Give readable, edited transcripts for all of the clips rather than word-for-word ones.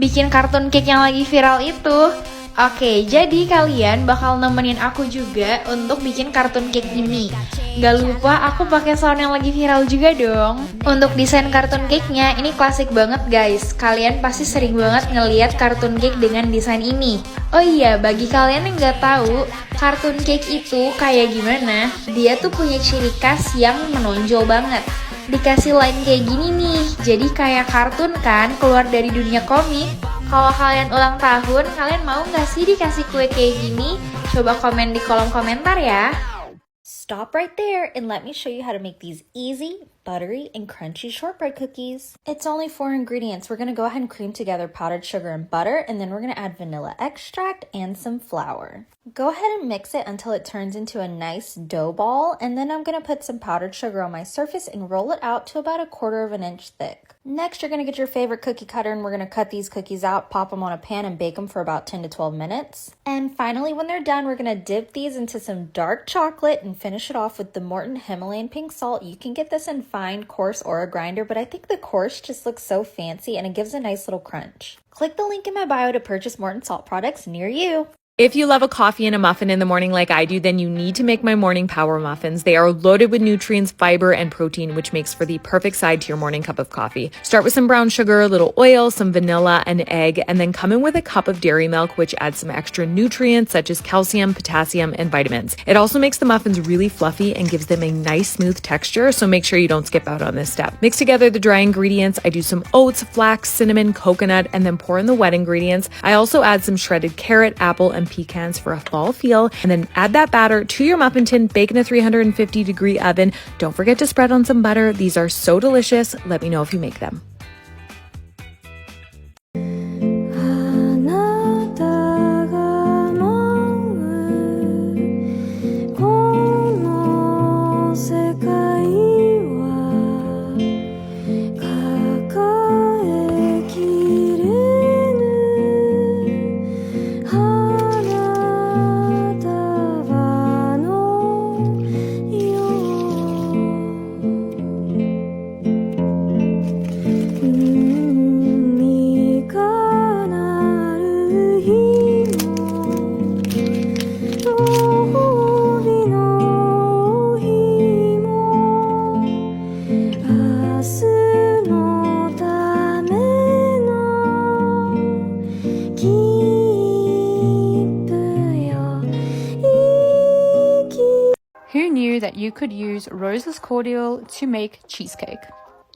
bikin kartun cake yang lagi viral itu. Oke, jadi kalian bakal nemenin aku juga untuk bikin kartun cake ini. Gak lupa aku pakai sound yang lagi viral juga dong. Untuk desain kartun cake-nya ini klasik banget guys. Kalian pasti sering banget ngeliat kartun cake dengan desain ini. Oh iya, bagi kalian yang gak tahu, kartun cake itu kayak gimana? Dia tuh punya ciri khas yang menonjol banget. Dikasih line kayak gini nih, jadi kayak kartun kan, keluar dari dunia komik. Kalau kalian ulang tahun, kalian mau nggak sih dikasih kue kayak gini? Coba komen di kolom komentar ya. Stop right there and let me show you how to make these easy, buttery, and crunchy shortbread cookies. It's only 4 ingredients. We're going to go ahead and cream together powdered sugar and butter, and then we're going to add vanilla extract and some flour. Go ahead and mix it until it turns into a nice dough ball, and then I'm going to put some powdered sugar on my surface and roll it out to about 1/4 inch thick. Next, you're going to get your favorite cookie cutter, and we're going to cut these cookies out, pop them on a pan, and bake them for about 10 to 12 minutes. And finally, when they're done, we're going to dip these into some dark chocolate and finish it off with the Morton Himalayan pink salt. You can get this in fine, coarse, or a grinder, but I think the coarse just looks so fancy and it gives a nice little crunch. Click the link in my bio to purchase Morton salt products near you. If you love a coffee and a muffin in the morning like I do, then you need to make my morning power muffins. They are loaded with nutrients, fiber, and protein, which makes for the perfect side to your morning cup of coffee. Start with some brown sugar, a little oil, some vanilla, an egg, and then come in with a cup of dairy milk, which adds some extra nutrients such as calcium, potassium, and vitamins. It also makes the muffins really fluffy and gives them a nice smooth texture, so make sure you don't skip out on this step. Mix together the dry ingredients. I do some oats, flax, cinnamon, coconut, and then pour in the wet ingredients. I also add some shredded carrot, apple, and pecans for a fall feel, and then add that batter to your muffin tin, bake in a 350-degree oven. Don't forget to spread on some butter. These are so delicious. Let me know if you make them. Who knew that you could use Rose's cordial to make cheesecake?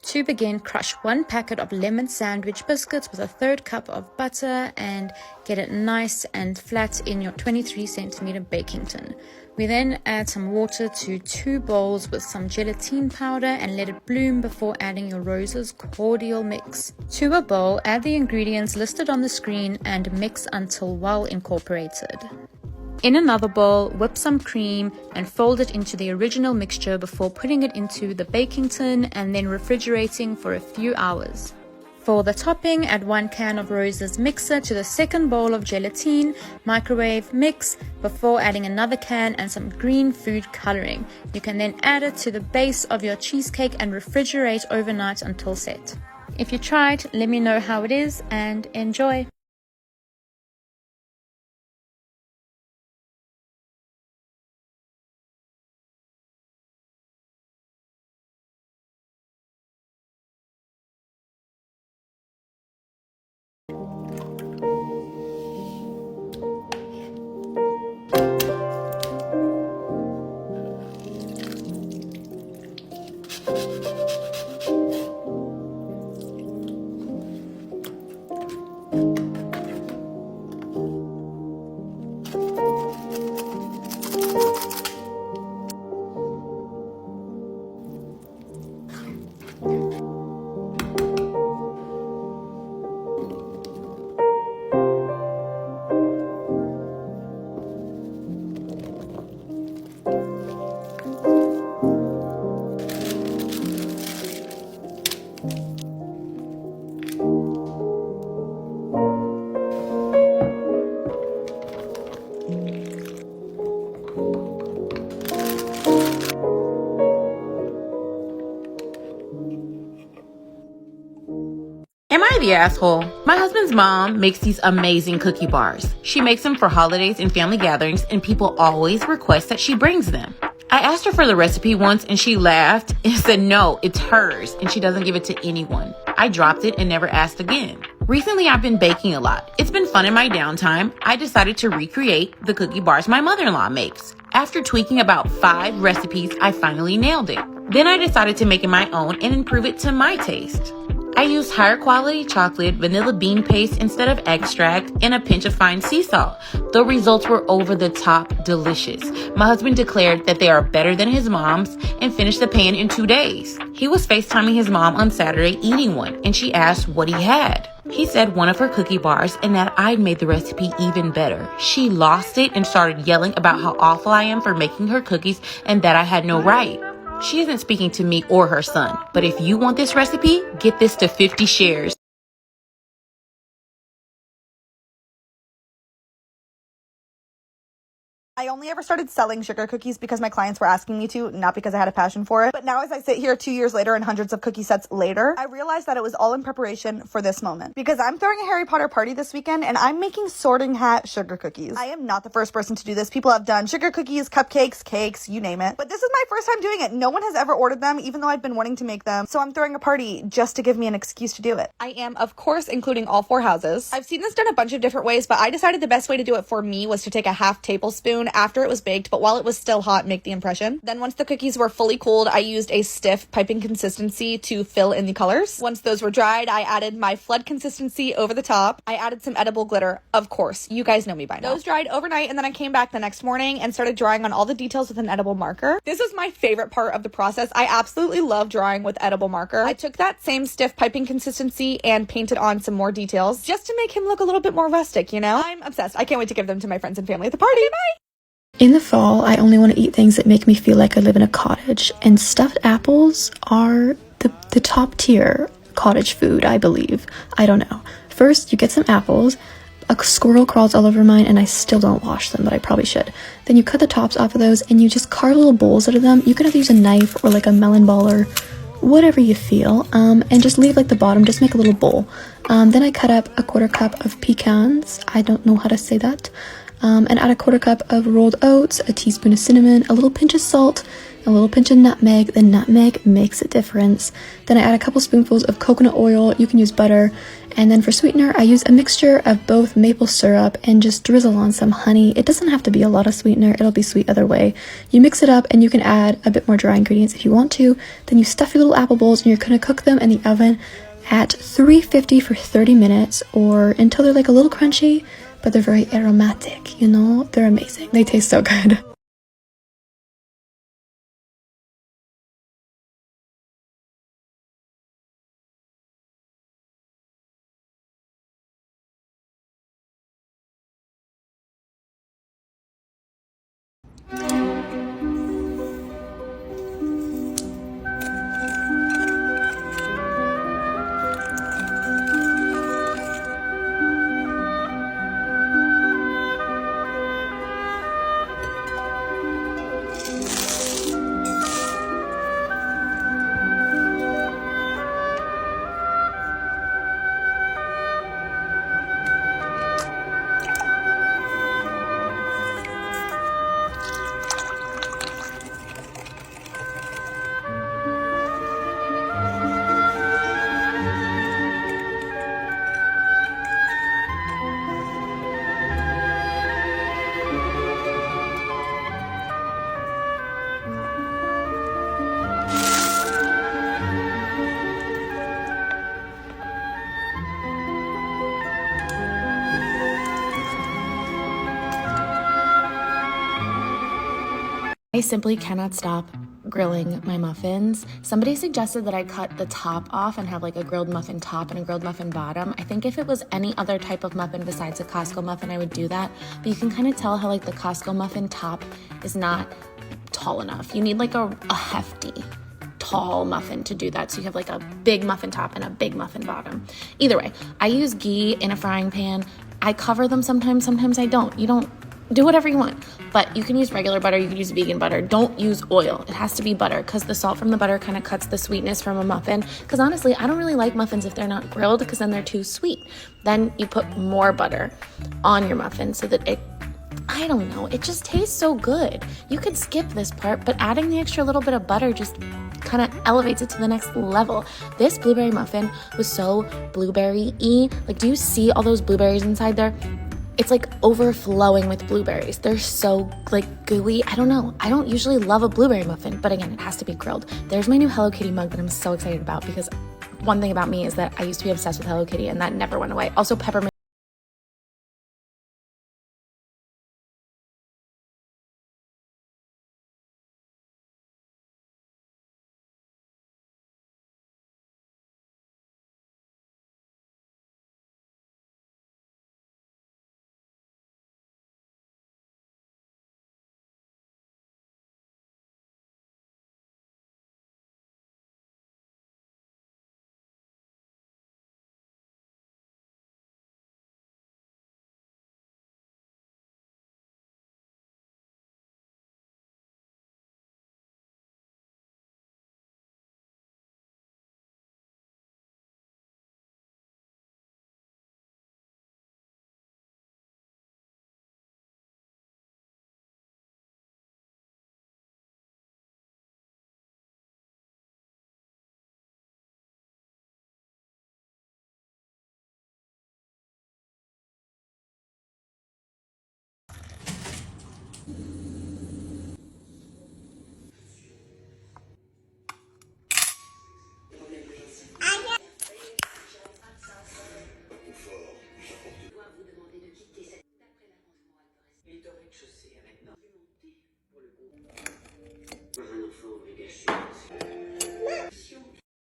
To begin, crush 1 packet of lemon sandwich biscuits with 1/3 cup of butter and get it nice and flat in your 23 centimeter baking tin. We then add some water to 2 bowls with some gelatine powder and let it bloom before adding your Rose's cordial mix. To a bowl, add the ingredients listed on the screen and mix until well incorporated. In another bowl, whip some cream and fold it into the original mixture before putting it into the baking tin and then refrigerating for a few hours. For the topping, add 1 can of Rose's mixer to the second bowl of gelatine, microwave, mix before adding another can and some green food coloring. You can then add it to the base of your cheesecake and refrigerate overnight until set. If you tried, let me know how it is and enjoy! Alrighty, asshole. My husband's mom makes these amazing cookie bars. She makes them for holidays and family gatherings, and people always request that she brings them. I asked her for the recipe once and she laughed and said no, it's hers and she doesn't give it to anyone. I dropped it and never asked again. Recently, I've been baking a lot. It's been fun in my downtime. I decided to recreate the cookie bars my mother-in-law makes. After tweaking about 5 recipes, I finally nailed it. Then I decided to make it my own and improve it to my taste. I used higher quality chocolate, vanilla bean paste instead of extract, and a pinch of fine sea salt. The results were over the top delicious. My husband declared that they are better than his mom's and finished the pan in 2 days. He was FaceTiming his mom on Saturday eating one, and she asked what he had. He said one of her cookie bars and that I'd made the recipe even better. She lost it and started yelling about how awful I am for making her cookies and that I had no right. She isn't speaking to me or her son, but if you want this recipe, get this to 50 shares. I only ever started selling sugar cookies because my clients were asking me to, not because I had a passion for it. But now as I sit here 2 years later and hundreds of cookie sets later, I realized that it was all in preparation for this moment. Because I'm throwing a Harry Potter party this weekend and I'm making Sorting Hat sugar cookies. I am not the first person to do this. People have done sugar cookies, cupcakes, cakes, you name it. But this is my first time doing it. No one has ever ordered them, even though I've been wanting to make them. So I'm throwing a party just to give me an excuse to do it. I am, of course, including all 4 houses. I've seen this done a bunch of different ways, but I decided the best way to do it for me was to take a half tablespoon after it was baked, but while it was still hot, make the impression. Then once the cookies were fully cooled, I used a stiff piping consistency to fill in the colors. Once those were dried, I added my flood consistency over the top. I added some edible glitter, of course. You guys know me by now. Those dried overnight, and then I came back the next morning and started drawing on all the details with an edible marker. This was my favorite part of the process. I absolutely love drawing with edible marker. I took that same stiff piping consistency and painted on some more details just to make him look a little bit more rustic, you know? I'm obsessed. I can't wait to give them to my friends and family at the party. Bye! In the fall, I only want to eat things that make me feel like I live in a cottage, and stuffed apples are the top tier cottage food, I believe. I don't know. First, you get some apples. A squirrel crawls all over mine, and I still don't wash them, but I probably should. Then you cut the tops off of those, and you just carve little bowls out of them. You can either use a knife or like a melon ball or whatever you feel, and just leave like the bottom, just make a little bowl. Then I cut up a 1/4 cup of pecans. I don't know how to say that. And add a 1/4 cup of rolled oats, a teaspoon of cinnamon, a little pinch of salt, a little pinch of nutmeg. The nutmeg makes a difference. Then I add a couple spoonfuls of coconut oil. You can use butter. And then for sweetener, I use a mixture of both maple syrup and just drizzle on some honey. It doesn't have to be a lot of sweetener. It'll be sweet either way. You mix it up and you can add a bit more dry ingredients if you want to. Then you stuff your little apple bowls and you're going to cook them in the oven at 350 for 30 minutes or until they're like a little crunchy, but they're very aromatic, you know? They're amazing. They taste so good. I simply cannot stop grilling my muffins. Somebody suggested that I cut the top off and have like a grilled muffin top and a grilled muffin bottom. I think if it was any other type of muffin besides a Costco muffin, I would do that. But you can kind of tell how like the Costco muffin top is not tall enough. You need like a hefty, tall muffin to do that. So you have like a big muffin top and a big muffin bottom. Either way, I use ghee in a frying pan. I cover them sometimes I don't. You do whatever you want. But you can use regular butter, you can use vegan butter. Don't use oil. It has to be butter because the salt from the butter kind of cuts the sweetness from a muffin. Because honestly, I don't really like muffins if they're not grilled because then they're too sweet. Then you put more butter on your muffin so that I don't know, it just tastes so good. You could skip this part, but adding the extra little bit of butter just kind of elevates it to the next level. This blueberry muffin was so blueberry-y. Like, do you see all those blueberries inside there? It's like overflowing with blueberries. They're so like gooey. I don't know. I don't usually love a blueberry muffin, but again, it has to be grilled. There's my new Hello Kitty mug that I'm so excited about because one thing about me is that I used to be obsessed with Hello Kitty and that never went away. Also, peppermint.